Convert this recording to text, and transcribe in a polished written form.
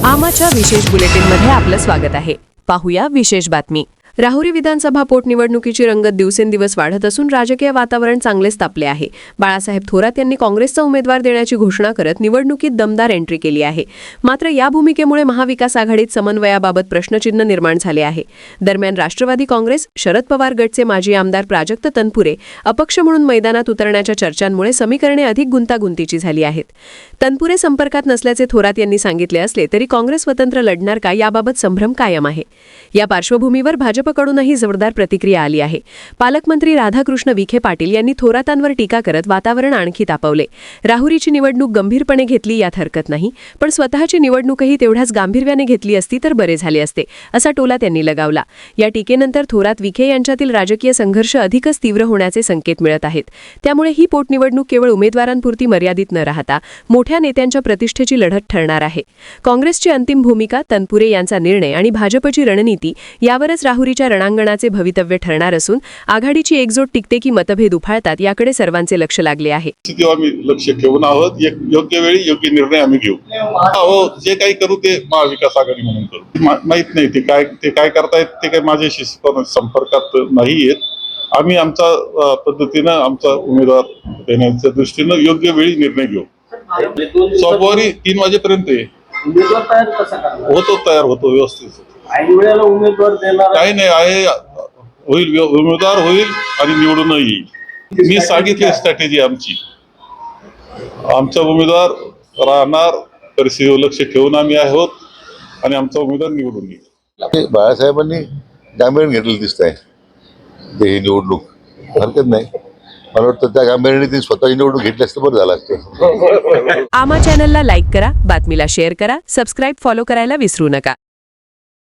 आमाच्या विशेष बुलेटिनमध्ये आपलं स्वागत आहे। पाहूया विशेष बातमी। राहुरी विधानसभा पोटनिवडणुकीची रंगत दिवसेंदिवस वाढत असून राजकीय वातावरण चांगलेच तापले आहे। बाळासाहेब थोरात यांनी काँग्रेसचा उमेदवार देण्याची घोषणा करत निवडणुकीत दमदार एंट्री केली आहे। मात्र या भूमिकेमुळे महाविकास आघाडीत समन्वयाबाबत प्रश्नचिन्ह निर्माण झाले आहे। दरम्यान राष्ट्रवादी काँग्रेस, शरद पवार गटचे माजी आमदार प्राजक्त तनपुरे अपक्ष म्हणून मैदानात उतरण्याच्या चर्चांमुळे समीकरणे अधिक गुंतागुंतीची झाली आहेत। तनपुरे संपर्कात नसल्याचे थोरात यांनी सांगितले असले तरी काँग्रेस स्वतंत्र लढणार का याबाबत संभ्रम कायम आहे। या पार्श्वभूमीवर भाजपकडूनही जोरदार प्रतिक्रिया आली आहे। पालकमंत्री राधाकृष्ण विखे पाटील यांनी थोरातांवर टीका करत वातावरण आणखी तापवले। राहुरीची निवडणूक गंभीरपणे घेतली यात हरकत नाही, पण स्वतःची निवडणूकही तेवढ्याच गांभीर्याने घेतली असती तर बरे झाले असते, असा टोला त्यांनी लगावला। या टीकेनंतर थोरात विखे यांच्यातील राजकीय संघर्ष अधिकच तीव्र होण्याचे संकेत मिळत आहेत। त्यामुळे ही पोटनिवडणूक केवळ उमेदवारांपुरती मर्यादित न राहता मोठ्या नेत्यांच्या प्रतिष्ठेची लढत ठरणार आहे। काँग्रेसची अंतिम भूमिका, तनपुरे यांचा निर्णय आणि भाजपची रणनीती यावरच राहुरीच्या रणांगणाचे भवितव्य ठरणार असून आघाडीची एकजोट टिकते की मतभेद उफाळतात याकडे सर्वांचे लक्ष लागले आहे। आम्ही लक्ष ठेवून आहोत, योग्य वेळी योग्य निर्णय आम्ही घेऊ। हो, जे काही करू ते महाविकास आघाडी म्हणून करू। माहित नाही ते काय करतायत, ते काय माझ्याशी संपर्कात नाही येत। आम्ही आमच्या पद्धतीनं आमचा उमेदवार देण्याच्या दृष्टीनं योग्य वेळी निर्णय घेऊ। सोमवारी 3 वाजेपर्यंत तयार होतो व्यवस्थित। काही नाही आहे, होईल, उमेदवार होईल आणि निवडून येईल। मी सांगितली स्ट्रॅटेजी आमची, आमचा उमेदवार राहणार, परिस्थितीवर लक्ष ठेवून आम्ही आहोत आणि आमचा उमेदवार निवडून येईल। बाळासाहेबांनी गांभीर्याने घेतलेलं दिसत आहे ते ही निवडणूक, हरकत नाही। मला वाटतं त्या गांभीर्याने ती स्वतःची निवडणूक घेतली असतं बरं झालं असतं। आमा चॅनलला लाईक करा, बातमीला शेअर करा, सबस्क्राईब फॉलो करायला विसरू नका।